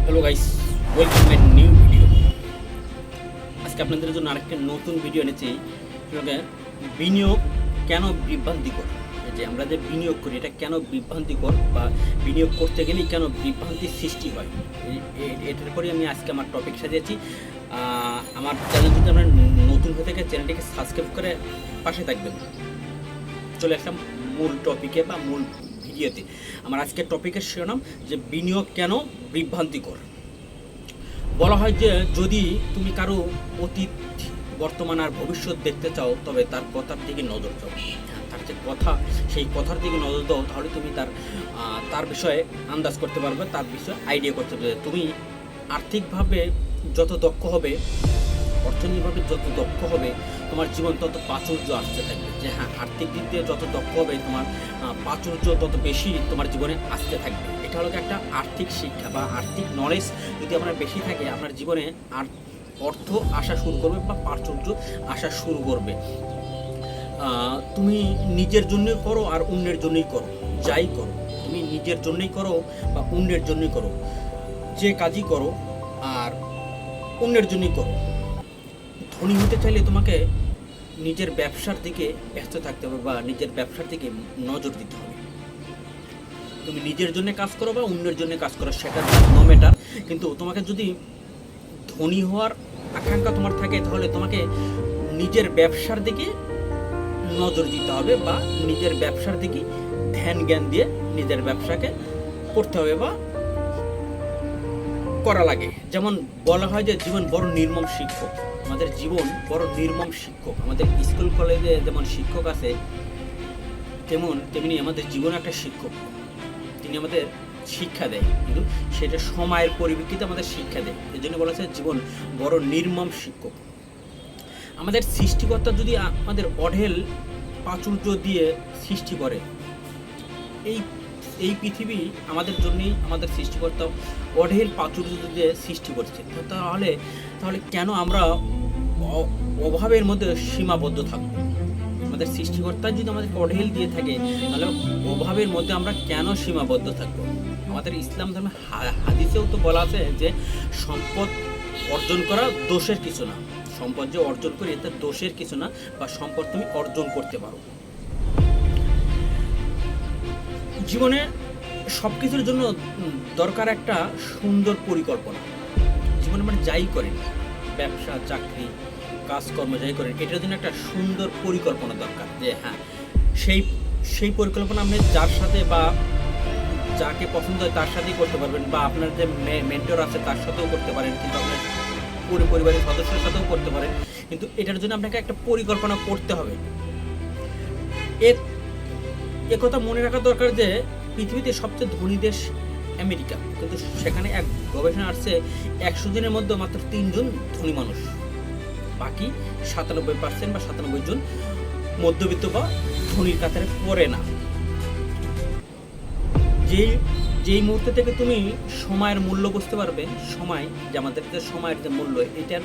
Hello guys, welcome my new video. আজকে আপনাদের জন্য আরেকটা নতুন ভিডিও এনেছি। সেটাকে বিনিয়োগ কেন বিভ্রান্তিকর, যে আমরা যে বিনিয়োগ করি এটা কেন বিভ্রান্তিকর বা বিনিয়োগ করতে গেলেই কেন বিভ্রান্তির সৃষ্টি হয়, এটার পরে আমি আজকে আমার টপিক সাজিয়েছি। আমার চ্যানেল যদি আমরা নতুন হয়ে থাকে চ্যানেলটিকে সাবস্ক্রাইব করে পাশে থাকবেন। চলে আসলাম মূল টপিকে বা মূল ভিডিওতে। আমার আজকের টপিকের শিরোনাম যে বিনিয়োগ কেন বিভ্রান্তিকর। বলা হয় যে যদি তুমি কারো অতীত, বর্তমান আর ভবিষ্যৎ দেখতে চাও তবে তার কথার দিকে নজর দাও। তার যে কথা, সেই কথার দিকে নজর দাও, তাহলে তুমি তার বিষয়ে আন্দাজ করতে পারবে, তার বিষয়ে আইডিয়া করতে পারবে। তুমি আর্থিকভাবে যত দক্ষ হবে, অর্থনৈতিকভাবে যত দক্ষ হবে, তোমার জীবন তত প্রাচুর্য আসতে থাকবে। যে হ্যাঁ, আর্থিক দিক দিয়ে যত দক্ষ হবে তোমার প্রাচুর্য তত বেশি তোমার জীবনে আসতে থাকবে। এটা হলো একটা আর্থিক শিক্ষা বা আর্থিক নলেজ যদি আপনার বেশি থাকে, আপনার জীবনে আর অর্থ আসা শুরু করবে বা প্রাচুর্য আসা শুরু করবে। তুমি নিজের জন্যই করো আর অন্যের জন্যই করো, যাই করো তুমি নিজের জন্যই করো বা অন্যের জন্যই করো, যে কাজই করো আর অন্যের জন্যই করো। ধনী হতে চাইলে তোমাকে নিজের ব্যবসার দিকে ব্যস্ত থাকতে হবে বা নিজের ব্যবসার দিকে নজর দিতে হবে। তুমি নিজের জন্য কাজ করো বা অন্যের জন্য কাজ করো, সেটা নো ম্যাটার। কিন্তু তোমাকে যদি ধনী হওয়ার আকাঙ্ক্ষা তোমার থাকে, তাহলে তোমাকে নিজের ব্যবসার দিকে নজর দিতে হবে বা নিজের ব্যবসার দিকে ধ্যান জ্ঞান দিয়ে নিজের ব্যবসাকে করতে হবে বা করা লাগে। যেমন বলা হয় যে জীবন বড় নির্মম শিক্ষক। আমাদের জীবন বড় নির্মম শিক্ষক। আমাদের স্কুল কলেজে যেমন শিক্ষক আছে, তেমনি আমাদের জীবন একটা শিক্ষক। তিনি আমাদের শিক্ষা দেয়, কিন্তু সেটা সময়ের পরিপ্রেক্ষিতে আমাদের শিক্ষা দেয়। এই জন্য বলা হচ্ছে জীবন বড় নির্মম শিক্ষক। আমাদের সৃষ্টিকর্তা যদি আমাদের অঢেল প্রাচুর্য দিয়ে সৃষ্টি করে, এই পৃথিবী আমাদের জন্যই আমাদের সৃষ্টিকর্তা অঢেল প্রাচুর্য দিয়ে সৃষ্টি করছে। তাহলে কেন আমরা অভাবের মধ্যে সীমাবদ্ধ থাকবো? আমাদের সৃষ্টিকর্তা যদি আমাদেরকে অঢেল দিয়ে থাকে, তাহলে অভাবের মধ্যে আমরা কেন সীমাবদ্ধ থাকবো? আমাদের ইসলাম ধর্মে হাদিসেও তো বলা আছে যে সম্পদ অর্জন করা দোষের কিছু না। সম্পদ যে অর্জন করি এটা দোষের কিছু না, বা সম্পদ তুমি অর্জন করতে পারো। জীবনে সব কিছুর জন্য দরকার একটা সুন্দর পরিকল্পনা। জীবনে মানে যাই করেন, ব্যবসা, চাকরি, কাজকর্ম যাই করেন, এটার জন্য একটা সুন্দর পরিকল্পনা দরকার। যে হ্যাঁ, সেই পরিকল্পনা আপনি যার সাথে বা যাকে পছন্দ হয় তার সাথেই করতে পারবেন, বা আপনার যে মেন্টর আছে তার সাথেও করতে পারেন, কিন্তু আপনার পুরো পরিবারের সদস্যের সাথেও করতে পারেন। কিন্তু এটার জন্য আপনাকে একটা পরিকল্পনা করতে হবে। এ কথা মনে রাখা দরকার যে পৃথিবীতে সবচেয়ে ধনী দেশ আমেরিকা, কিন্তু সেখানে এক গবেষণা আসছে 100 জনের মধ্যে মাত্র 3 জন ধনী মানুষ। বাকি 97% বা 97 জন মধ্যবিত্ত বা ধনীর কাতারে পড়ে না। যেই মুহূর্ত থেকে তুমি সময়ের মূল্য বুঝতে পারবে, সময় যে আমাদের যে সময়ের যে মূল্য, এটার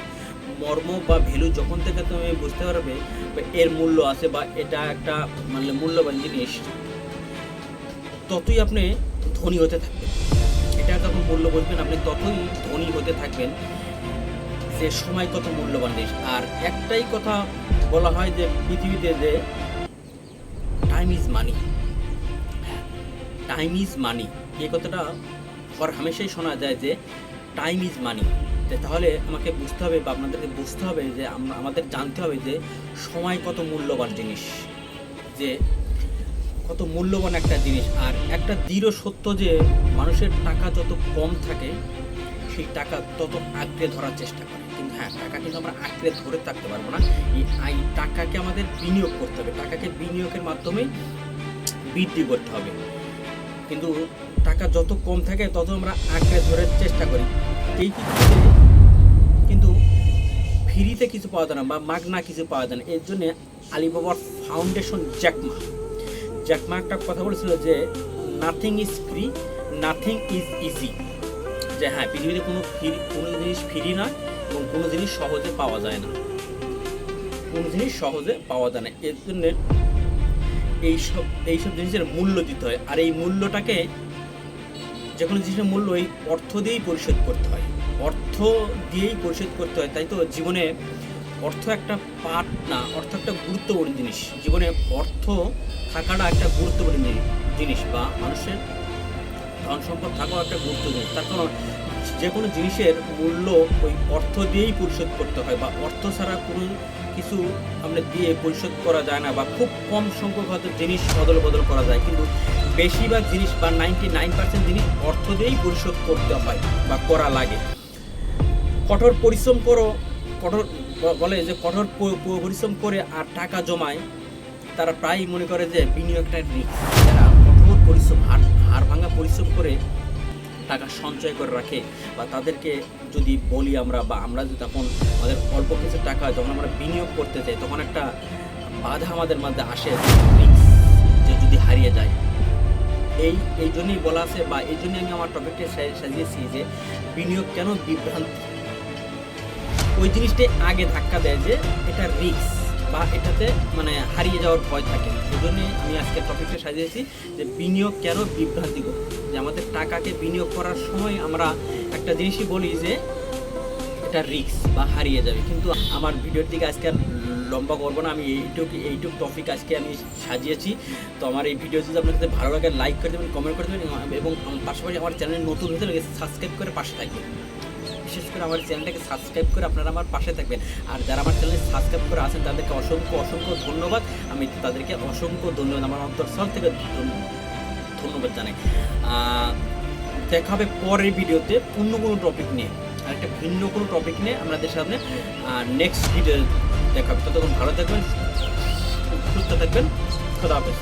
মর্ম বা ভ্যালু যখন থেকে তুমি বুঝতে পারবে এর মূল্য আছে বা এটা একটা মানে মূল্যবান জিনিস, ততই আপনি ধনী হতে থাকবেন। এটা যখন মূল্য বুঝবেন আপনি ততই ধনী হতে থাকবেন, যে সময় কত মূল্যবান জিনিস। আর একটাই কথা বলা হয় যে পৃথিবীতে যে time is money, time is money, এই কথাটা হর হামেশাই শোনা যায় যে টাইম ইজ মানি। তাহলে আমাকে বুঝতে হবে বা আপনাদেরকে বুঝতে হবে যে আমাদের জানতে হবে যে সময় কত মূল্যবান জিনিস, যে কত মূল্যবান একটা জিনিস। আর একটা দৃঢ় সত্য যে মানুষের টাকা যত কম থাকে, সেই টাকা তত আঁকড়ে ধরার চেষ্টা করে। কিন্তু হ্যাঁ, টাকা কিন্তু আমরা আঁকড়ে ধরে থাকতে পারবো না। এই টাকাকে আমাদের বিনিয়োগ করতে হবে, টাকাকে বিনিয়োগের মাধ্যমে বৃদ্ধি করতে হবে। কিন্তু টাকা যত কম থাকে তত আমরা আঁকড়ে ধরার চেষ্টা করি। এই পৃথিবীতে কিন্তু ফ্রিতে কিছু পাওয়া যায় না বা মাগনা কিছু পাওয়া যায় না। এর জন্য আলিবাবার ফাউন্ডেশন জ্যাকমা একটা কথা বলেছিল যে nothing is free, nothing is easy. যে হ্যাঁ, পৃথিবীতে কোনো জিনিস ফ্রি না এবং কোনো জিনিস সহজে পাওয়া যায় না, কোনো জিনিস সহজে পাওয়া যায় না। এর জন্য এইসব জিনিসের মূল্য দিতে হয়। আর এই মূল্যটাকে যে কোনো জিনিসের মূল্য ওই অর্থ দিয়েই পরিশোধ করতে হয়, অর্থ দিয়েই পরিশোধ করতে হয়। তাই তো জীবনে অর্থ একটা পার্ট না, অর্থ একটা গুরুত্বপূর্ণ জিনিস। জীবনে অর্থ থাকাটা একটা গুরুত্বপূর্ণ জিনিস, বা মানুষের ধন সম্পদ থাকাও একটা গুরুত্বপূর্ণ জিনিস। তার কারণ যে কোনো জিনিসের মূল্য ওই অর্থ দিয়েই পরিশোধ করতে হয়, বা অর্থ ছাড়া কোনো কিছু আমরা দিয়ে পরিশোধ করা যায় না, বা খুব কম সংখ্যক হয়তো জিনিস অদল বদল করা যায়, কিন্তু বেশিরভাগ জিনিস বা 99% জিনিস অর্থ দিয়েই পরিশোধ করতে হয় বা করা লাগে। কঠোর পরিশ্রম করো, কঠোর বলে যে কঠোর পরিশ্রম করে আর টাকা জমায়, তারা প্রায়ই মনে করে যে বিনিয়োগটা রিস্ক। যারা কঠোর পরিশ্রম হাড় ভাঙা পরিশ্রম করে টাকা সঞ্চয় করে রাখে, বা তাদেরকে যদি বলি আমরা, বা আমরা যদি তখন আমাদের অল্প কিছু টাকা যখন আমরা বিনিয়োগ করতে চাই, তখন একটা বাধা আমাদের মধ্যে আসে, রিস্ক, যে যদি হারিয়ে যায়। এই জন্যই বলা আছে, বা এই জন্যই আমি আমার টপিকটা সাজিয়েছি যে বিনিয়োগ কেন বিভ্রান্তি। ওই জিনিসটাই আগে ধাক্কা দেয় যে এটা রিস্ক, বা এটাতে মানে হারিয়ে যাওয়ার ভয় থাকে। এই জন্যই আমি আজকে টপিকটা সাজিয়েছি যে বিনিয়োগ কেন বিভ্রান্তিকর। যে আমাদের টাকাকে বিনিয়োগ করার সময় আমরা একটা জিনিসই বলি যে এটা রিস্ক বা হারিয়ে যাবে, কিন্তু আমার ভিডিওর দিকে আজকে আর লম্বা করবো না। আমি এইটুক টপিক আজকে আমি সাজিয়েছি। তো আমার এই ভিডিও যদি আপনার কাছে ভালো লাগে লাইক করে দেবেন, কমেন্ট করে দেবেন, এবং পাশাপাশি আমার চ্যানেল নতুন হতে লাগে সাবস্ক্রাইব করে পাশে থাকবেন। বিশেষ করে আমার চ্যানেলটাকে সাবস্ক্রাইব করে আপনারা আমার পাশে থাকবেন। আর যারা আমার চ্যানেলে সাবস্ক্রাইব করে আছেন তাদেরকে অসংখ্য ধন্যবাদ। আমি তাদেরকে অসংখ্য ধন্যবাদ, আমার অন্তঃস্থল থেকে ধন্যবাদ জানাই। দেখা হবে পরের ভিডিওতে অন্য কোনো টপিক নিয়ে, আর একটা ভিন্ন কোনো টপিক নিয়ে আপনাদের সামনে নেক্সট ভিডিও দেখা হবে। ততক্ষণ ভালো থাকবেন, সুস্থ থাকবেন, খোদা হাফেজ।